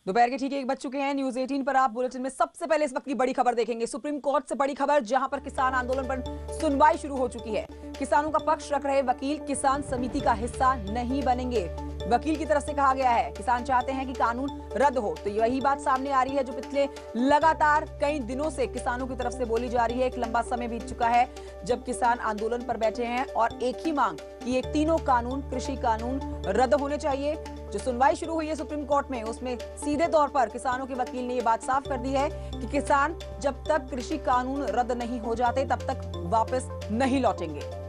दोपहर के ठीक 1 बज चुके हैं। न्यूज 18 पर आप बुलेटिन में सबसे पहले इस वक्त की बड़ी खबर देखेंगे। सुप्रीम कोर्ट से बड़ी खबर, जहां पर किसान आंदोलन पर सुनवाई शुरू हो चुकी है। किसानों का पक्ष रख रहे वकील किसान समिति का हिस्सा नहीं बनेंगे। वकील की तरफ से कहा गया है किसान चाहते हैं कि कानून रद्द हो। तो यही बात सामने आ रही है जो पिछले लगातार कई दिनों से किसानों की तरफ से बोली जा रही है। एक लंबा समय बीत चुका है जब किसान आंदोलन पर बैठे हैं और एक ही मांग कि ये तीनों कानून, कृषि कानून रद्द होने चाहिए। जो सुनवाई शुरू हुई है सुप्रीम कोर्ट में, उसमें सीधे तौर पर किसानों के वकील ने ये बात साफ कर दी है कि किसान जब तक कृषि कानून रद्द नहीं हो जाते तब तक वापस नहीं लौटेंगे।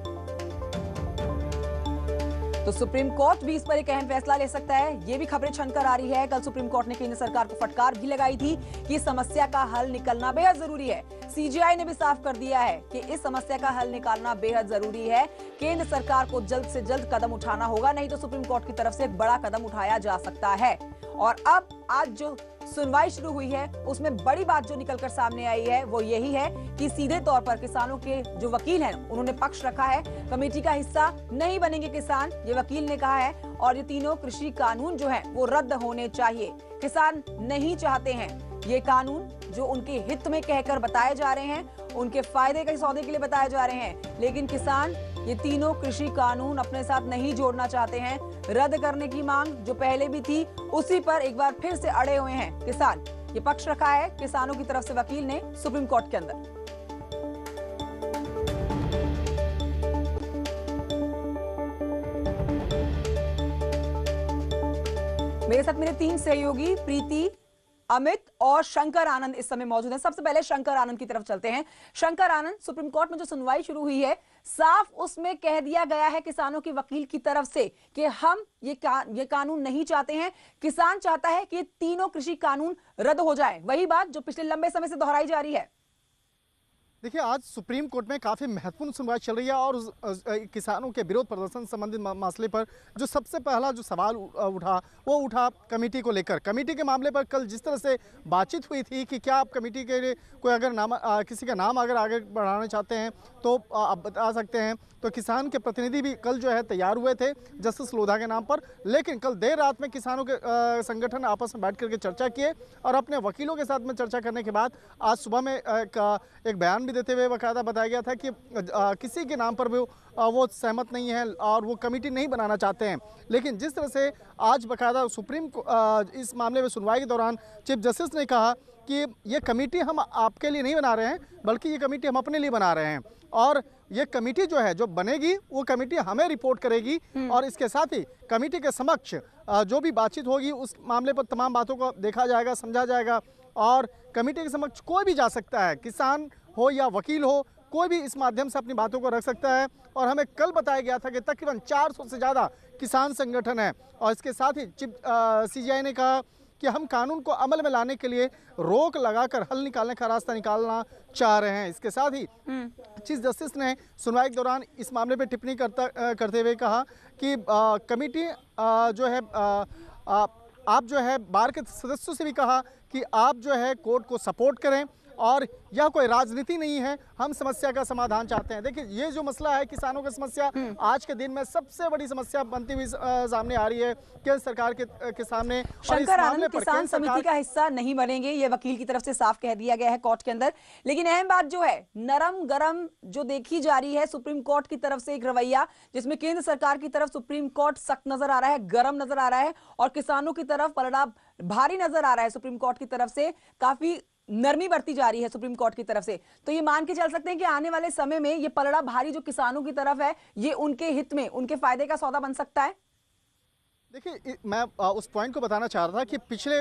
तो सुप्रीम कोर्ट भी इस पर एक अहम फैसला ले सकता है। ये भी खबरें छनकर आ रही है। कल सुप्रीम कोर्ट ने केंद्र सरकार को फटकार भी लगाई थी कि इस समस्या का हल निकलना बेहद जरूरी है। सीजेआई ने भी साफ कर दिया है कि इस समस्या का हल निकालना बेहद जरूरी है। केंद्र सरकार को जल्द से जल्द कदम उठाना होगा, नहीं तो सुप्रीम कोर्ट की तरफ से एक बड़ा कदम उठाया जा सकता है। और अब आज जो सुनवाई शुरू हुई है उसमें बड़ी बात जो निकलकर सामने आई है वो यही है कि सीधे तौर पर किसानों के जो वकील हैं उन्होंने पक्ष रखा है, कमेटी का हिस्सा नहीं बनेंगे किसान, ये वकील ने कहा है। और ये तीनों कृषि कानून जो हैं वो रद्द होने चाहिए। किसान नहीं चाहते हैं ये कानून जो उनके हित में कहकर बताए जा रहे हैं, उनके फायदे के सौदे के लिए बताए जा रहे हैं, लेकिन किसान ये तीनों कृषि कानून अपने साथ नहीं जोड़ना चाहते हैं। रद्द करने की मांग जो पहले भी थी उसी पर एक बार फिर से अड़े हुए हैं किसान। ये पक्ष रखा है किसानों की तरफ से वकील ने सुप्रीम कोर्ट के अंदर। मेरे साथ मेरे 3 सहयोगी प्रीति, अमित और शंकर आनंद इस समय मौजूद हैं। सबसे पहले शंकर आनंद की तरफ चलते हैं। शंकर आनंद, सुप्रीम कोर्ट में जो सुनवाई शुरू हुई है, साफ उसमें कह दिया गया है किसानों के वकील की तरफ से कि हम ये कानून नहीं चाहते हैं। किसान चाहता है कि तीनों कृषि कानून रद्द हो जाए। वही बात जो पिछले लंबे समय से दोहराई जा रही है। देखिए, आज सुप्रीम कोर्ट में काफ़ी महत्वपूर्ण सुनवाई चल रही है और किसानों के विरोध प्रदर्शन संबंधित मसले पर जो सबसे पहला जो सवाल वो उठा कमेटी को लेकर। कमेटी के मामले पर कल जिस तरह से बातचीत हुई थी कि क्या आप कमेटी के लिए कोई अगर किसी का नाम अगर आगे बढ़ाना चाहते हैं तो आप बता सकते हैं। तो किसान के प्रतिनिधि भी कल जो है तैयार हुए थे जस्टिस लोधा के नाम पर, लेकिन कल देर रात में किसानों के संगठन आपस में बैठ करके चर्चा किए और अपने वकीलों के साथ में चर्चा करने के बाद आज सुबह में एक बयान देते हुए बाकायदा बताया गया था कि किसी के नाम पर भी वो सहमत नहीं है और वो कमेटी नहीं बनाना चाहते हैं। लेकिन जिस तरह से आज बाकायदा सुप्रीम इस मामले में सुनवाई के दौरान चीफ जस्टिस ने कहा कि ये कमेटी हम आपके लिए नहीं बना रहे हैं, बल्कि ये कमेटी हम अपने लिए बना रहे हैं और ये कमेटी जो है जो बनेगी वो कमेटी हमें रिपोर्ट करेगी और इसके साथ ही कमेटी के समक्ष जो भी बातचीत होगी उस मामले पर तमाम बातों को देखा जाएगा, समझा जाएगा और कमेटी के समक्ष कोई भी जा सकता है, किसान हो या वकील हो, कोई भी इस माध्यम से अपनी बातों को रख सकता है। और हमें कल बताया गया था कि तकरीबन 400 से ज़्यादा किसान संगठन है और इसके साथ ही सीजेआई ने कहा कि हम कानून को अमल में लाने के लिए रोक लगाकर हल निकालने का रास्ता निकालना चाह रहे हैं। इसके साथ ही चीफ जस्टिस ने सुनवाई के दौरान इस मामले पर टिप्पणी करते हुए कहा कि कमेटी जो है आप जो है बार के सदस्यों से भी कहा कि आप जो है कोर्ट को सपोर्ट करें और यह कोई राजनीति नहीं है, हम समस्या का समाधान चाहते हैं। देखिए, ये जो मसला है किसानों की समस्या आज के दिन में सबसे बड़ी समस्या बनती हुई सामने आ रही है केंद्र सरकार के सामने। शंकर आनंद, किसान समिति का हिस्सा नहीं बनेंगे, ये वकील की तरफ से साफ कह दिया गया है कोर्ट के अंदर। लेकिन अहम बात जो है, नरम गरम जो देखी जा रही है सुप्रीम कोर्ट की तरफ से एक रवैया, जिसमें केंद्र सरकार की तरफ सुप्रीम कोर्ट सख्त नजर आ रहा है, गरम नजर आ रहा है और किसानों की तरफ पलड़ा भारी नजर आ रहा है। सुप्रीम कोर्ट की तरफ से काफी नरमी बरती जा रही है सुप्रीम कोर्ट की तरफ से। तो ये मान के चल सकते हैं कि आने वाले समय में ये पलड़ा भारी जो किसानों की तरफ है, ये उनके हित में, उनके फायदे का सौदा बन सकता है। देखिए, मैं उस पॉइंट को बताना चाह रहा था कि पिछले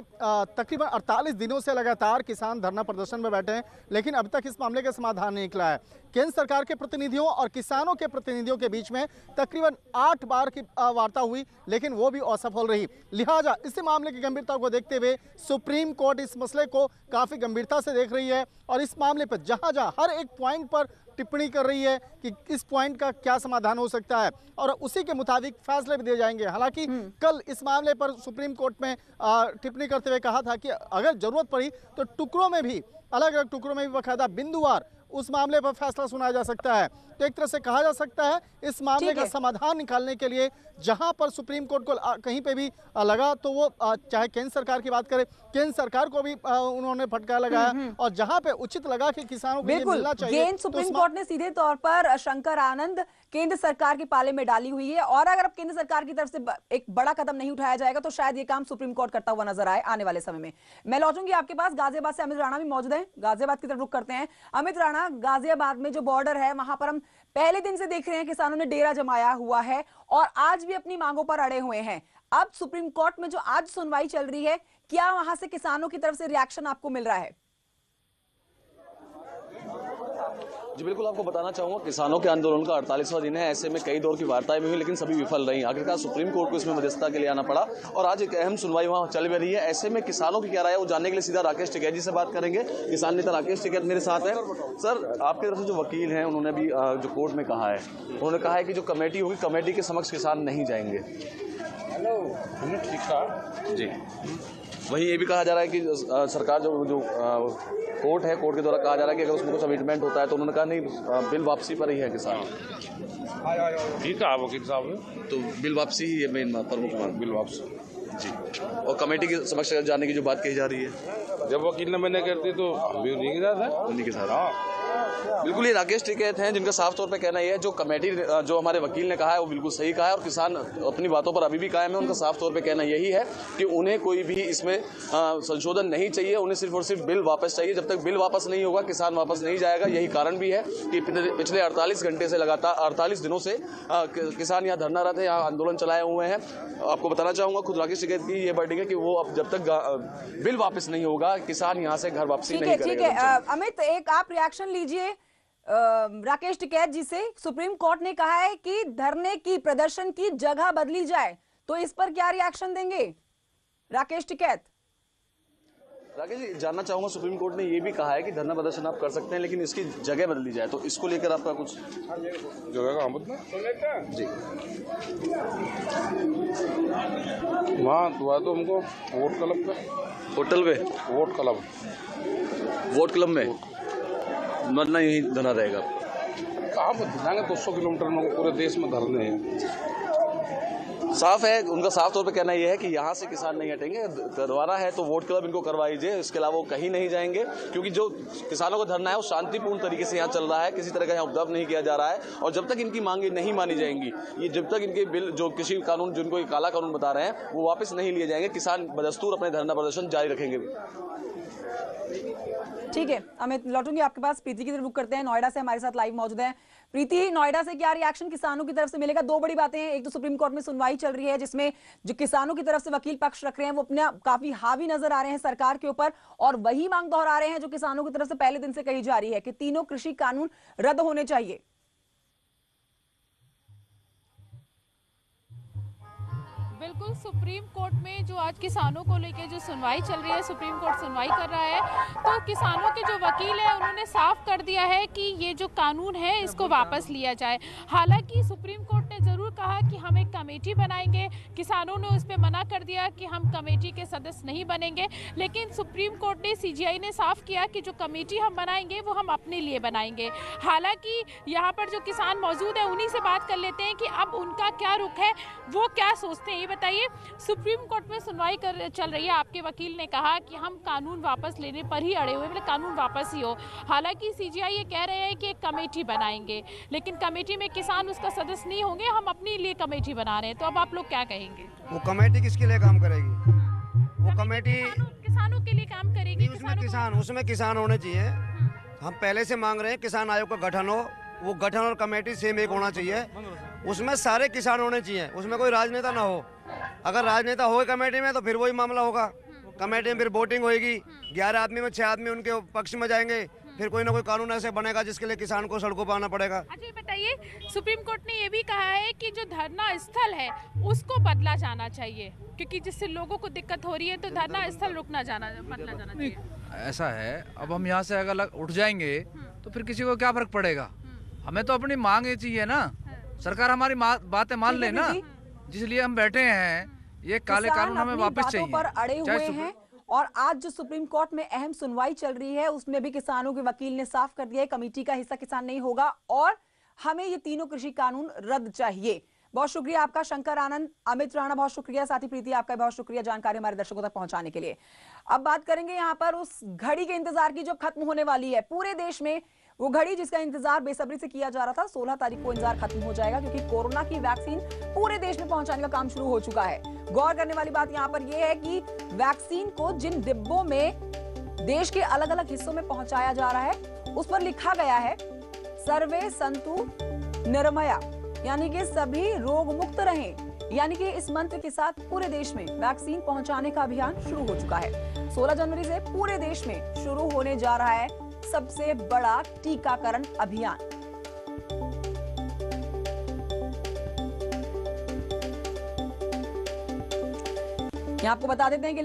तकरीबन 48 दिनों से लगातार किसान धरना प्रदर्शन में बैठे हैं, लेकिन अब तक इस मामले का समाधान नहीं निकला है। केंद्र सरकार के प्रतिनिधियों और किसानों के प्रतिनिधियों के बीच में तकरीबन 8 बार की वार्ता हुई, लेकिन वो भी असफल रही। लिहाजा इस मामले की गंभीरता को देखते हुए सुप्रीम कोर्ट इस मसले को काफ़ी गंभीरता से देख रही है और इस मामले पर जहाँ जहाँ हर एक पॉइंट पर टिप्पणी कर रही है कि इस पॉइंट का क्या समाधान हो सकता है और उसी के मुताबिक फैसले भी दिए जाएंगे। हालांकि कल इस मामले पर सुप्रीम कोर्ट में टिप्पणी करते हुए कहा था कि अगर जरूरत पड़ी तो टुकड़ों में भी, अलग अलग टुकड़ों में भी बाकायदा बिंदुवार उस मामले पर फैसला सुनाया जा सकता है। तो एक तरह से कहा जा सकता है इस मामले का समाधान निकालने के लिए जहां पर सुप्रीम कोर्ट को कहीं पे भी लगा तो वो चाहे केंद्र सरकार की बात करें, केंद्र सरकार को भी उन्होंने फटकार लगाया, और जहां पे उचित लगा कि किसानों को ये मिलना चाहिए। सुप्रीम कोर्ट ने सीधे तौर पर शंकर आनंद केंद्र सरकार के पाले में डाली हुई है, और अगर अब केंद्र सरकार की तरफ से एक बड़ा कदम नहीं उठाया जाएगा तो शायद ये काम सुप्रीम कोर्ट करता हुआ नजर आए आने वाले समय में। मैं लौटूंगी आपके पास, गाजियाबाद से अमित राणा भी मौजूद है, गाजियाबाद की तरफ रुख करते हैं। अमित राणा, गाजियाबाद में जो बॉर्डर है वहां पर हम पहले दिन से देख रहे हैं किसानों ने डेरा जमाया हुआ है और आज भी अपनी मांगों पर अड़े हुए हैं। अब सुप्रीम कोर्ट में जो आज सुनवाई चल रही है, क्या वहां से किसानों की तरफ से रिएक्शन आपको मिल रहा है? जी बिल्कुल, आपको बताना चाहूंगा किसानों के आंदोलन का 48वां दिन है। ऐसे में कई दौर की वार्ताएं भी हुई लेकिन सभी विफल रही। आखिरकार सुप्रीम कोर्ट को इसमें मध्यस्थता के लिए आना पड़ा और आज एक अहम सुनवाई वहां चल भी रही है। ऐसे में किसानों की क्या राय है वो जानने के लिए सीधा राकेश टिकैत जी से बात करेंगे। किसान नेता राकेश टिकैत मेरे साथ है। सर, आपकी तरफ से जो वकील हैं उन्होंने भी जो कोर्ट में कहा है, उन्होंने कहा है कि जो कमेटी होगी कमेटी के समक्ष किसान नहीं जाएंगे। जी, वहीं ये भी कहा जा रहा है कि सरकार जो कोर्ट है, कोर्ट के द्वारा कहा जा रहा है कि अगर उसमें कुछ कमिटमेंट होता है तो उन्होंने कहा नहीं, बिल वापसी पर ही है किसान। ठीक है वकील साहब, तो बिल वापसी ही है मेन प्रमुख मांग, बिल वापसी जी। और कमेटी के समक्ष जाने की जो बात कही जा रही है, जब वकील ने मैंने करती तो हम भी उन्हीं के साथ हैं। उन्हीं के साथ बिल्कुल। ये राकेश टिकैत हैं जिनका साफ तौर पे कहना यह है जो कमेटी जो हमारे वकील ने कहा है वो बिल्कुल सही कहा है और किसान अपनी बातों पर अभी भी कायम है। उनका साफ तौर पे कहना यही है कि उन्हें कोई भी इसमें संशोधन नहीं चाहिए, उन्हें सिर्फ और सिर्फ बिल वापस चाहिए। जब तक बिल वापस नहीं होगा किसान वापस नहीं जाएगा। यही कारण भी है कि पिछले 48 घंटे से लगातार 48 दिनों से किसान यहाँ धरनारत है, यहाँ आंदोलन चलाए हुए हैं। आपको बताना चाहूंगा खुद राकेश टिकैत की ये वर्डिंग है कि वो अब जब तक बिल वापस नहीं होगा किसान यहाँ से घर वापसी नहीं करेगा। ठीक है अमित, एक आप रिएक्शन लीजिए राकेश टिकैत जी से। सुप्रीम कोर्ट ने कहा है कि धरने की, प्रदर्शन की जगह बदली जाए, तो इस पर क्या रिएक्शन देंगे राकेश टिकैत? राकेश जी, जानना चाहूंगा, सुप्रीम कोर्ट ने ये भी कहा है कि धरना प्रदर्शन आप कर सकते हैं लेकिन इसकी जगह बदली जाए, तो इसको लेकर आपका कुछ जगह का मतलब जी? वहाँ तो हमको वोट क्लब पे, होटल पे वोट क्लब में मरना यही धरना रहेगा। कहाँ पर दिलाएंगे? 200 किलोमीटर में पूरे देश में धरने हैं। साफ है, उनका साफ तौर पे कहना यह है कि यहाँ से किसान नहीं हटेंगे। करवाना है तो वोट क्लब इनको करवाइए, इसके अलावा वो कहीं नहीं जाएंगे, क्योंकि जो किसानों को धरना है वो शांतिपूर्ण तरीके से यहाँ चल रहा है, किसी तरह का यहाँ उपद्रव नहीं किया जा रहा है। और जब तक इनकी मांगे नहीं मानी जाएंगी, ये जब तक इनके बिल जो कृषि कानून जिनको ये काला कानून बता रहे हैं वो वापस नहीं लिए जाएंगे, किसान बदस्तूर अपने धरना प्रदर्शन जारी रखेंगे। ठीक है अमित, लौटूंगी आपके पास। प्रीति की तरफ रुख करते हैं, नोएडा से हमारे साथ लाइव मौजूद है। प्रीति, नोएडा से क्या रिएक्शन किसानों की तरफ से मिलेगा? दो बड़ी बातें हैं, एक तो सुप्रीम कोर्ट में सुनवाई चल रही है जिसमें जो किसानों की तरफ से वकील पक्ष रख रहे हैं वो अपना काफी हावी नजर आ रहे हैं सरकार के ऊपर और वही मांग दोहरा रहे हैं जो किसानों की तरफ से पहले दिन से कही जा रही है कि तीनों कृषि कानून रद्द होने चाहिए। बिल्कुल, सुप्रीम कोर्ट में जो आज किसानों को लेकर जो सुनवाई चल रही है, सुप्रीम कोर्ट सुनवाई कर रहा है, तो किसानों के जो वकील हैं उन्होंने साफ कर दिया है कि ये जो कानून है इसको वापस लिया जाए। हालांकि सुप्रीम कोर्ट ने ज़रूर कहा कि हम एक कमेटी बनाएंगे, किसानों ने उस पर मना कर दिया कि हम कमेटी के सदस्य नहीं बनेंगे, लेकिन सुप्रीम कोर्ट ने, सीजीआई ने साफ किया कि जो कमेटी हम बनाएंगे वो हम अपने लिए बनाएंगे। हालांकि यहाँ पर जो किसान मौजूद है उन्हीं से बात कर लेते हैं कि अब उनका क्या रुख है, वो क्या सोचते हैं। ये बताइए, सुप्रीम कोर्ट में सुनवाई चल रही है, आपके वकील ने कहा कि हम कानून वापस लेने पर ही अड़े हुए, मतलब कानून वापस ही हो। हालांकि सीजीआई ये कह रहे हैं कि एक कमेटी बनाएंगे, लेकिन कमेटी में किसान उसका सदस्य नहीं होंगे, हम अपने लिए कमेटी बना रहे हैं। तो अब आप लोग क्या कहेंगे? वो कमेटी किसके लिए काम करेगी? वो कमेटी किसानों के लिए काम करेगी। उसमें किसान होने चाहिए। हम पहले से मांग रहे हैं किसान आयोग का गठन हो, वो गठन और कमेटी सेम एक होना चाहिए, उसमें सारे किसान होने चाहिए, उसमें कोई राजनेता ना हो। अगर राजनेता हो कमेटी में तो फिर वही मामला होगा, कमेटी में फिर वोटिंग होगी, 11 आदमी में 6 आदमी उनके पक्ष में जाएंगे, फिर कोई ना कोई कानून ऐसे बनेगा जिसके लिए किसान को सड़कों पर आना पड़ेगा। अच्छा ये बताइए, सुप्रीम कोर्ट ने ये भी कहा है कि जो धरना स्थल है उसको बदला जाना चाहिए, क्योंकि जिससे लोगों को दिक्कत हो रही है, तो धरना स्थल बदला जाना चाहिए। ऐसा है, अब हम यहाँ से अगर उठ जाएंगे तो फिर किसी को क्या फर्क पड़ेगा? हमें तो अपनी मांग ये चाहिए ना, सरकार हमारी बातें मान ले ना, जिसलिए हम बैठे हैं। ये काले कानून हमें वापस चाहिए। पर अड़े हुए हैं और आज जो सुप्रीम कोर्ट में अहम सुनवाई चल रही है उसमें भी किसानों के वकील ने साफ कर दिया है कमेटी का हिस्सा किसान नहीं होगा और हमें ये तीनों कृषि कानून रद्द चाहिए। बहुत शुक्रिया आपका शंकर आनंद, अमित राणा बहुत शुक्रिया, साथ ही प्रीति आपका बहुत शुक्रिया जानकारी हमारे दर्शकों तक पहुंचाने के लिए। अब बात करेंगे यहाँ पर उस घड़ी के इंतजार की जो खत्म होने वाली है पूरे देश में, वो घड़ी जिसका इंतजार बेसब्री से किया जा रहा था। 16 तारीख को इंतजार खत्म हो जाएगा क्योंकि कोरोना की वैक्सीन पूरे देश में पहुंचाने का काम शुरू हो चुका है। गौर करने वाली बात यहाँ पर यह है कि वैक्सीन को जिन डिब्बों में देश के अलग अलग हिस्सों में पहुंचाया जा रहा है उस पर लिखा गया है सर्वे संतु निरामया, यानी कि सभी रोग मुक्त रहें। यानी कि इस मंत्र के साथ पूरे देश में वैक्सीन पहुंचाने का अभियान शुरू हो चुका है। 16 जनवरी से पूरे देश में शुरू होने जा रहा है सबसे बड़ा टीकाकरण अभियान। यहाँ आपको बता देते हैं कि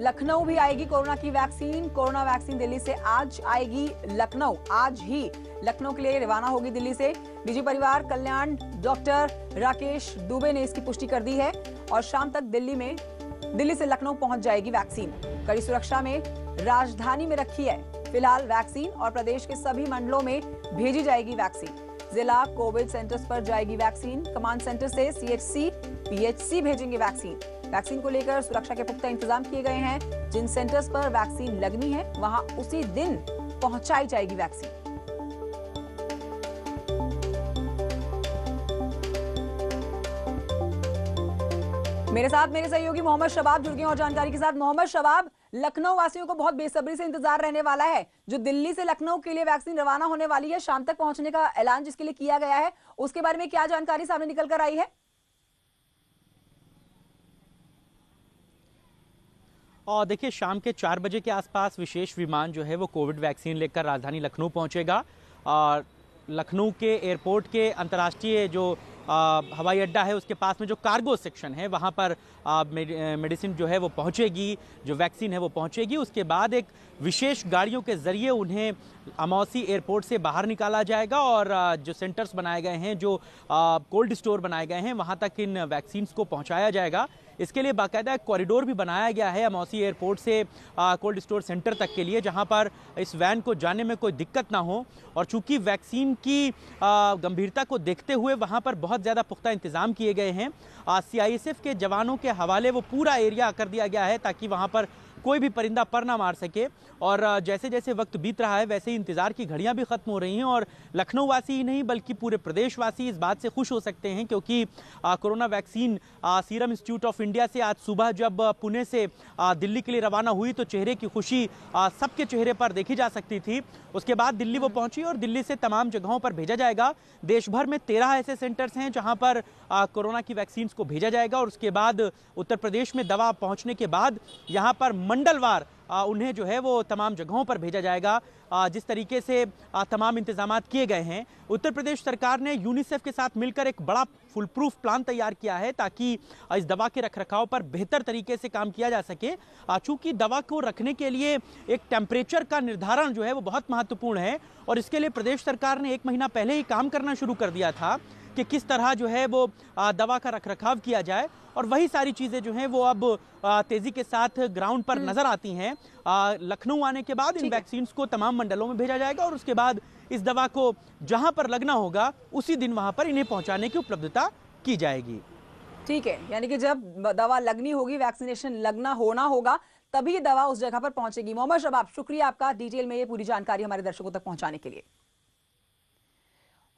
लखनऊ भी आएगी कोरोना की वैक्सीन। कोरोना वैक्सीन दिल्ली से आज आएगी लखनऊ, आज ही लखनऊ के लिए रवाना होगी दिल्ली से। निजी परिवार कल्याण डॉक्टर राकेश दुबे ने इसकी पुष्टि कर दी है और शाम तक दिल्ली से लखनऊ पहुंच जाएगी वैक्सीन। कड़ी सुरक्षा में राजधानी में रखी है फिलहाल वैक्सीन और प्रदेश के सभी मंडलों में भेजी जाएगी वैक्सीन। जिला कोविड सेंटर्स पर जाएगी वैक्सीन। कमांड सेंटर से सीएचसी पीएचसी भेजेंगे वैक्सीन। वैक्सीन को लेकर सुरक्षा के पुख्ता इंतजाम किए गए हैं। जिन सेंटर्स पर वैक्सीन लगनी है वहां उसी दिन पहुंचाई जाएगी वैक्सीन। मेरे साथ मेरे सहयोगी मोहम्मद शबाब जुड़ गए और जानकारी के साथ। मोहम्मद शबाब, लखनऊ वासियों को बहुत बेसब्री से इंतजार रहने वाला है। जो दिल्ली से लखनऊ के लिए वैक्सीन रवाना होने वाली है, शाम तक पहुंचने का ऐलान जिसके लिए किया गया है, उसके बारे में क्या जानकारी सामने निकल कर आई है? और देखिए, शाम के 4 बजे के आसपास विशेष विमान जो है वो कोविड वैक्सीन लेकर राजधानी लखनऊ पहुंचेगा। और लखनऊ के एयरपोर्ट के अंतर्राष्ट्रीय जो हवाई अड्डा है उसके पास में जो कार्गो सेक्शन है वहाँ पर मेडिसिन जो है वो पहुँचेगी, जो वैक्सीन है वो पहुँचेगी। उसके बाद एक विशेष गाड़ियों के ज़रिए उन्हें अमौसी एयरपोर्ट से बाहर निकाला जाएगा और जो सेंटर्स बनाए गए हैं, जो कोल्ड स्टोर बनाए गए हैं, वहाँ तक इन वैक्सीन्स को पहुँचाया जाएगा। इसके लिए बाकायदा एक कॉरिडोर भी बनाया गया है अमौसी एयरपोर्ट से कोल्ड स्टोर सेंटर तक के लिए, जहां पर इस वैन को जाने में कोई दिक्कत ना हो। और चूंकि वैक्सीन की गंभीरता को देखते हुए वहां पर बहुत ज़्यादा पुख्ता इंतजाम किए गए हैं। सीआईएसएफ के जवानों के हवाले वो पूरा एरिया कर दिया गया है ताकि वहां पर कोई भी परिंदा पर ना मार सके। और जैसे जैसे वक्त बीत रहा है वैसे ही इंतज़ार की घड़ियां भी ख़त्म हो रही हैं और लखनऊ वासी ही नहीं बल्कि पूरे प्रदेशवासी इस बात से खुश हो सकते हैं क्योंकि corona vaccine serum institute of India से आज सुबह जब पुणे से दिल्ली के लिए रवाना हुई तो चेहरे की खुशी सबके चेहरे पर देखी जा सकती थी। उसके बाद दिल्ली वो पहुंची और दिल्ली से तमाम जगहों पर भेजा जाएगा। देश भर में 13 ऐसे सेंटर्स हैं जहां पर कोरोना की वैक्सीन को भेजा जाएगा और उसके बाद उत्तर प्रदेश में दवा पहुंचने के बाद यहां पर मंडलवार उन्हें जो है वो तमाम जगहों पर भेजा जाएगा। जिस तरीके से तमाम इंतजामात किए गए हैं, उत्तर प्रदेश सरकार ने यूनिसेफ के साथ मिलकर एक बड़ा फुल प्रूफ प्लान तैयार किया है ताकि इस दवा के रखरखाव पर बेहतर तरीके से काम किया जा सके। चूंकि दवा को रखने के लिए एक टेम्परेचर का निर्धारण जो है वो बहुत महत्वपूर्ण है और इसके लिए प्रदेश सरकार ने 1 महीना पहले ही काम करना शुरू कर दिया था कि किस तरह जो है वो दवा का रखरखाव किया जाए। और वही सारी चीज़ें जो हैं वो अब तेज़ी के साथ ग्राउंड पर नज़र आती हैं। लखनऊ आने के बाद इन वैक्सीन्स को तमाम मंडलों में भेजा जाएगा और उसके बाद इस दवा को जहां पर लगना होगा उसी दिन वहां पर इन्हें पहुंचाने की उपलब्धता की जाएगी। ठीक है, यानी कि जब दवा लगनी होगी, वैक्सीनेशन लगना होना होगा, तभी दवा उस जगह पर पहुंचेगी। मोहम्मद शबाब, शुक्रिया आपका डिटेल में ये पूरी जानकारी हमारे दर्शकों तक पहुंचाने के लिए।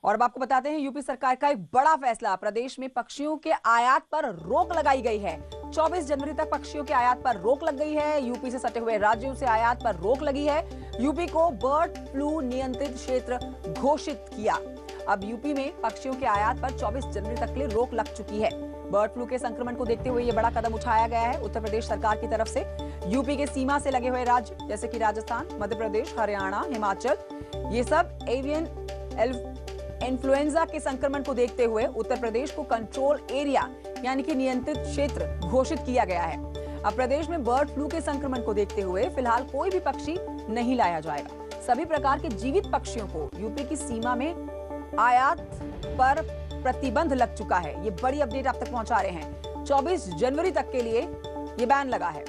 और अब आपको बताते हैं यूपी सरकार का एक बड़ा फैसला। प्रदेश में पक्षियों के आयात पर रोक लगाई गई है। 24 जनवरी तक पक्षियों के आयात पर रोक लग गई है। यूपी से सटे हुए राज्यों से आयात पर रोक लगी है। यूपी को बर्ड फ्लू नियंत्रित क्षेत्र घोषित किया। अब यूपी में पक्षियों के आयात पर 24 जनवरी तक के लिए रोक लग चुकी है। बर्ड फ्लू के संक्रमण को देखते हुए यह बड़ा कदम उठाया गया है उत्तर प्रदेश सरकार की तरफ से। यूपी के सीमा से लगे हुए राज्य जैसे कि राजस्थान, मध्य प्रदेश, हरियाणा, हिमाचल, ये सब एवियन इन्फ्लुएंजा के संक्रमण को देखते हुए उत्तर प्रदेश को कंट्रोल एरिया यानी कि नियंत्रित क्षेत्र घोषित किया गया है। अब प्रदेश में बर्ड फ्लू के संक्रमण को देखते हुए फिलहाल कोई भी पक्षी नहीं लाया जाएगा। सभी प्रकार के जीवित पक्षियों को यूपी की सीमा में आयात पर प्रतिबंध लग चुका है। ये बड़ी अपडेट आप तक पहुंचा रहे हैं। 24 जनवरी तक के लिए ये बैन लगा है।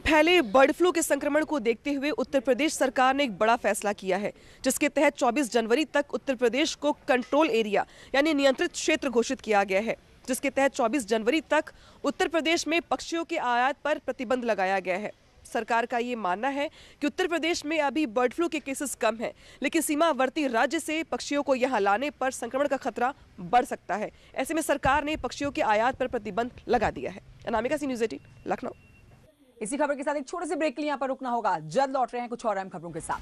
फैले बर्ड फ्लू के संक्रमण को देखते हुए उत्तर प्रदेश सरकार ने एक बड़ा फैसला किया है, जिसके तहत 24 जनवरी तक उत्तर प्रदेश को कंट्रोल एरिया यानी नियंत्रित क्षेत्र घोषित किया गया है, जिसके तहत 24 जनवरी तक उत्तर प्रदेश में पक्षियों के आयात पर प्रतिबंध लगाया गया है। सरकार का ये मानना है कि उत्तर प्रदेश में अभी बर्ड फ्लू के केसेस कम हैं, लेकिन सीमावर्ती राज्य से पक्षियों को यहां लाने पर संक्रमण का खतरा बढ़ सकता है। ऐसे में सरकार ने पक्षियों के आयात पर प्रतिबंध लगा दिया है। अनामिका सी, न्यूज़ 18, लखनऊ। इसी खबर के साथ एक छोटे से ब्रेक के लिए यहाँ पर रुकना होगा। जल्द लौट रहे हैं कुछ और अहम खबरों के साथ।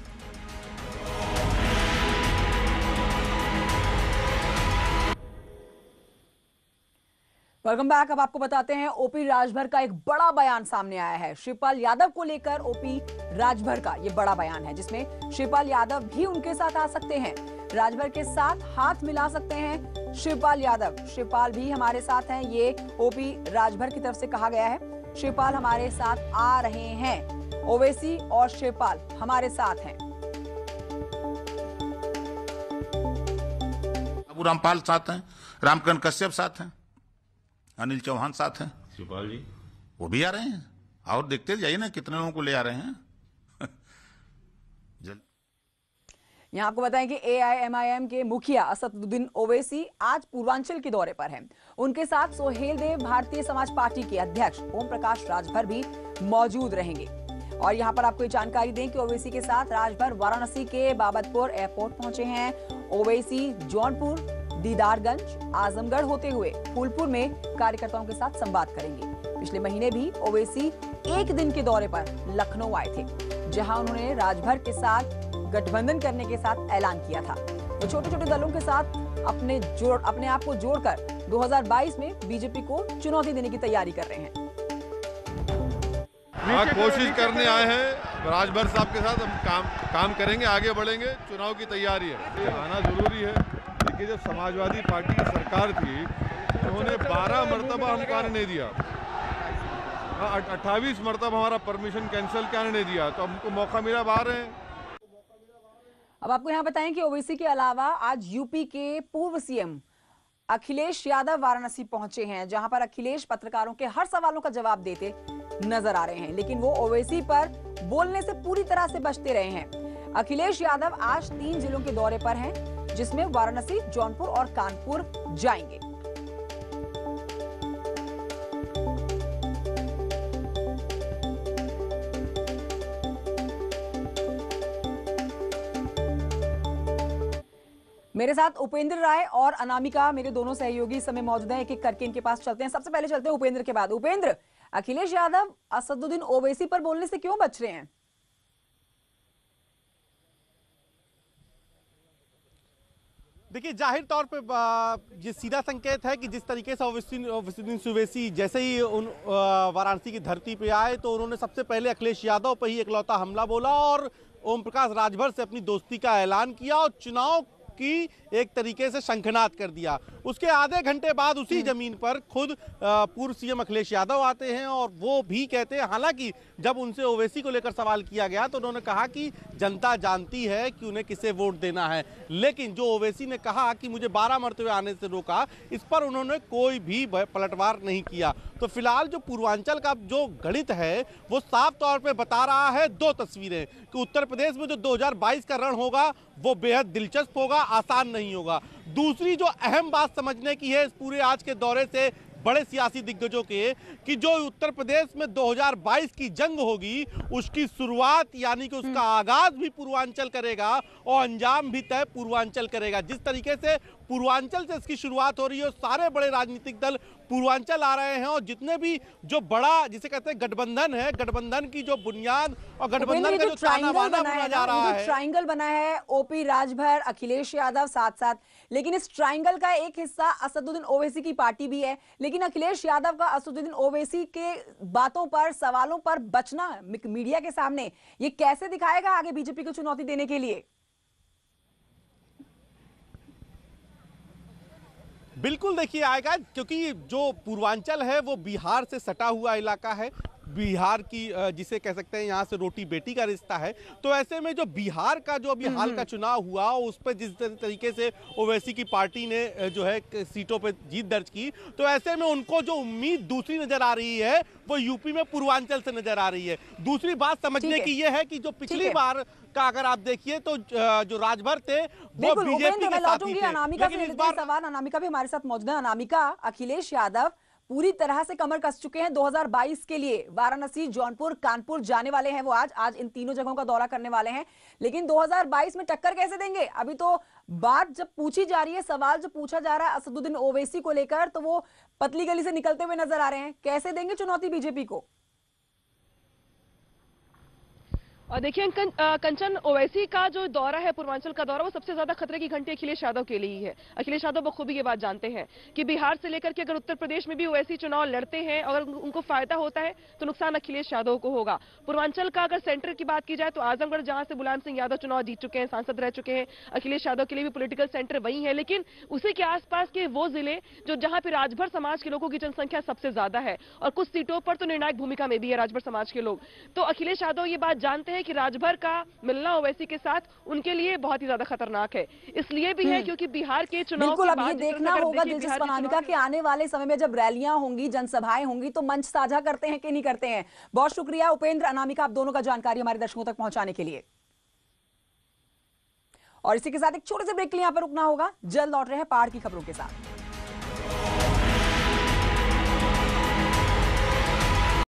Welcome back. अब आपको बताते हैं ओपी राजभर का एक बड़ा बयान सामने आया है। शिवपाल यादव को लेकर ओपी राजभर का ये बड़ा बयान है, जिसमें शिवपाल यादव भी उनके साथ आ सकते हैं, राजभर के साथ हाथ मिला सकते हैं शिवपाल यादव। शिवपाल भी हमारे साथ हैं, ये ओपी राजभर की तरफ से कहा गया है। शिवपाल हमारे साथ आ रहे हैं, ओवैसी और शिवपाल हमारे साथ हैं। अबू रामपाल साथ हैं, रामकरण कश्यप साथ हैं, अनिल चौहान साथ हैं, शिवपाल जी वो भी आ रहे हैं। और देखते जाइए ना कितने लोगों को ले आ रहे हैं। यहाँ आपको बताएं कि AIMIM के मुखिया असदुद्दीन ओवैसी आज पूर्वांचल के दौरे पर हैं। उनके साथ सोहेल देव भारतीय समाज पार्टी के अध्यक्ष ओम प्रकाश राजभर भी मौजूद रहेंगे। और यहाँ पर आपको ये जानकारी दें कि ओवैसी के साथ राजभर वाराणसी के बाबतपुर एयरपोर्ट पहुंचे हैं। ओवैसी जौनपुर, दीदारगंज, आजमगढ़ होते हुए फूलपुर में कार्यकर्ताओं के साथ संवाद करेंगे। पिछले महीने भी ओवैसी एक दिन के दौरे पर लखनऊ आए थे, जहां उन्होंने राजभर के साथ गठबंधन करने के साथ ऐलान किया था। वो छोटे छोटे दलों के साथ अपने आप को जोड़कर 2022 में बीजेपी को चुनौती देने की तैयारी कर रहे हैं। कोशिश करने आए हैं राजभर साहब के साथ, हम काम करेंगे, आगे बढ़ेंगे। चुनाव की तैयारी है, आना जरूरी है। देखिए, जब समाजवादी पार्टी की सरकार थी, उन्होंने 12 मरतबा हमको आने नहीं दिया, 28 मरतबा हमारा परमिशन कैंसिल के आने नहीं दिया, तो हमको मौका मिला, बाहर हैं। अब आपको यहाँ बताएं कि ओवैसी के अलावा आज यूपी के पूर्व सीएम अखिलेश यादव वाराणसी पहुंचे हैं, जहां पर अखिलेश पत्रकारों के हर सवालों का जवाब देते नजर आ रहे हैं, लेकिन वो ओवैसी पर बोलने से पूरी तरह से बचते रहे हैं। अखिलेश यादव आज 3 जिलों के दौरे पर हैं, जिसमें वाराणसी, जौनपुर और कानपुर जाएंगे। मेरे साथ उपेंद्र राय और अनामिका, मेरे दोनों सहयोगी इस समय मौजूद हैं। एक एक करके इनके पास चलते हैं। सबसे पहले चलते हैं उपेंद्र के बाद। उपेंद्र, अखिलेश यादव असदुद्दीन ओवैसी पर बोलने से क्यों बच रहे हैं? देखिए, जाहिर तौर पे ये सीधा संकेत है कि जिस तरीके से असदुद्दीन ओवैसी जैसे ही उन वाराणसी की धरती पे आए, तो उन्होंने सबसे पहले अखिलेश यादव पर ही इकलौता हमला बोला और ओम प्रकाश राजभर से अपनी दोस्ती का ऐलान किया और चुनाव की एक तरीके से शंखनाद कर दिया। उसके आधे घंटे बाद उसी जमीन पर खुद पूर्व सीएम अखिलेश यादव आते हैं और वो भी कहते हैं, हालांकि जब उनसे ओवैसी को लेकर सवाल किया गया तो उन्होंने कहा कि जनता जानती है कि उन्हें किसे वोट देना है, लेकिन जो ओवैसी ने कहा कि मुझे 12 मरतबे आने से रोका, इस पर उन्होंने कोई भी पलटवार नहीं किया। तो फिलहाल जो पूर्वांचल का जो गणित है वो साफ तौर पर बता रहा है 2 तस्वीरें, कि उत्तर प्रदेश में जो 2022 का रण होगा वो बेहद दिलचस्प होगा, आसान नहीं होगा। दूसरी जो अहम बात समझने की है इस पूरे आज के दौरे से बड़े सियासी दिग्गजों के, कि जो उत्तर प्रदेश में 2022 की जंग होगी उसकी शुरुआत यानी कि उसका आगाज भी पूर्वांचल करेगा और अंजाम भी तय पूर्वांचल करेगा। जिस तरीके से पूर्वांचल से इसकी शुरुआत हो रही है, सारे बड़े राजनीतिक दल पूर्वांचल आ रहे हैं और जितने भी जो बड़ा जिसे कहते हैं गठबंधन है, गठबंधन की जो बुनियाद और गठबंधन का जो ताना बाना बुना जा रहा है, ट्रायंगल बना है ओपी राजभर, अखिलेश यादव साथ साथ, लेकिन इस ट्रायंगल का एक हिस्सा असदुद्दीन ओवैसी की पार्टी भी है। लेकिन अखिलेश यादव का असदुद्दीन ओवैसी के बातों पर, सवालों पर बचना मीडिया के सामने, ये कैसे दिखाएगा आगे बीजेपी को चुनौती देने के लिए? बिल्कुल देखिए आएगा, क्योंकि जो पूर्वांचल है वो बिहार से सटा हुआ इलाका है। बिहार की जिसे कह सकते हैं यहाँ से रोटी बेटी का रिश्ता है। तो ऐसे में जो बिहार का जो अभी हाल का चुनाव हुआ उस पर जिस तरीके से ओवैसी की पार्टी ने जो है सीटों पे जीत दर्ज की, तो ऐसे में उनको जो उम्मीद दूसरी नजर आ रही है वो यूपी में पूर्वांचल से नजर आ रही है। दूसरी बात समझने की ये है कि जो पिछली बार का अगर आप देखिए तो जो राजभर थे वो बीजेपी के साथ ही थे। अनामिका से इस बार सवाल, अनामिका भी हमारे साथ मौजूद है। अनामिका, अखिलेश यादव पूरी तरह से कमर कस चुके हैं 2022 के लिए। वाराणसी, जौनपुर, कानपुर जाने वाले हैं वो आज इन तीनों जगहों का दौरा करने वाले हैं। लेकिन 2022 में टक्कर कैसे देंगे? अभी तो बात जब पूछी जा रही है, सवाल जो पूछा जा रहा है असदुद्दीन ओवैसी को लेकर, तो वो पतली गली से निकलते हुए नजर आ रहे हैं। कैसे देंगे चुनौती बीजेपी को? और देखिए कंचन, ओवैसी का जो दौरा है, पूर्वांचल का दौरा, वो सबसे ज्यादा खतरे की घंटी अखिलेश यादव के लिए ही है। अखिलेश यादव बखूबी ये बात जानते हैं कि बिहार से लेकर के अगर उत्तर प्रदेश में भी ओवैसी चुनाव लड़ते हैं, अगर उनको फायदा होता है तो नुकसान अखिलेश यादव को होगा। पूर्वांचल का अगर सेंटर की बात की जाए तो आजमगढ़, जहां से मुलायम सिंह यादव चुनाव जीत चुके हैं, सांसद रह चुके हैं, अखिलेश यादव के लिए भी पॉलिटिकल सेंटर वही है। लेकिन उसी के आसपास के वो जिले जो जहां पर राजभर समाज के लोगों की जनसंख्या सबसे ज्यादा है और कुछ सीटों पर तो निर्णायक भूमिका में भी है राजभर समाज के लोग, तो अखिलेश यादव ये बात जानते हैं कि राजभर का मिलना ओवैसी के साथ उनके लिए बहुत ही ज्यादा खतरनाक है। इसलिए भी है क्योंकि बिहार के चुनाव बिल्कुल अब ये देखना होगा दिलचस्प अनामिका के आने वाले समय में जब रैलियां होंगी, जनसभाएं होंगी, तो मंच साझा करते हैं कि नहीं करते हैं। बहुत शुक्रिया उपेंद्र, अनामिका, आप दोनों का जानकारी हमारे दर्शकों तक पहुंचाने के लिए। और इसी के साथ एक छोटे से ब्रेक के लिए यहां पर रुकना होगा। जल्द लौट रहे हैं पहाड़ की खबरों के साथ।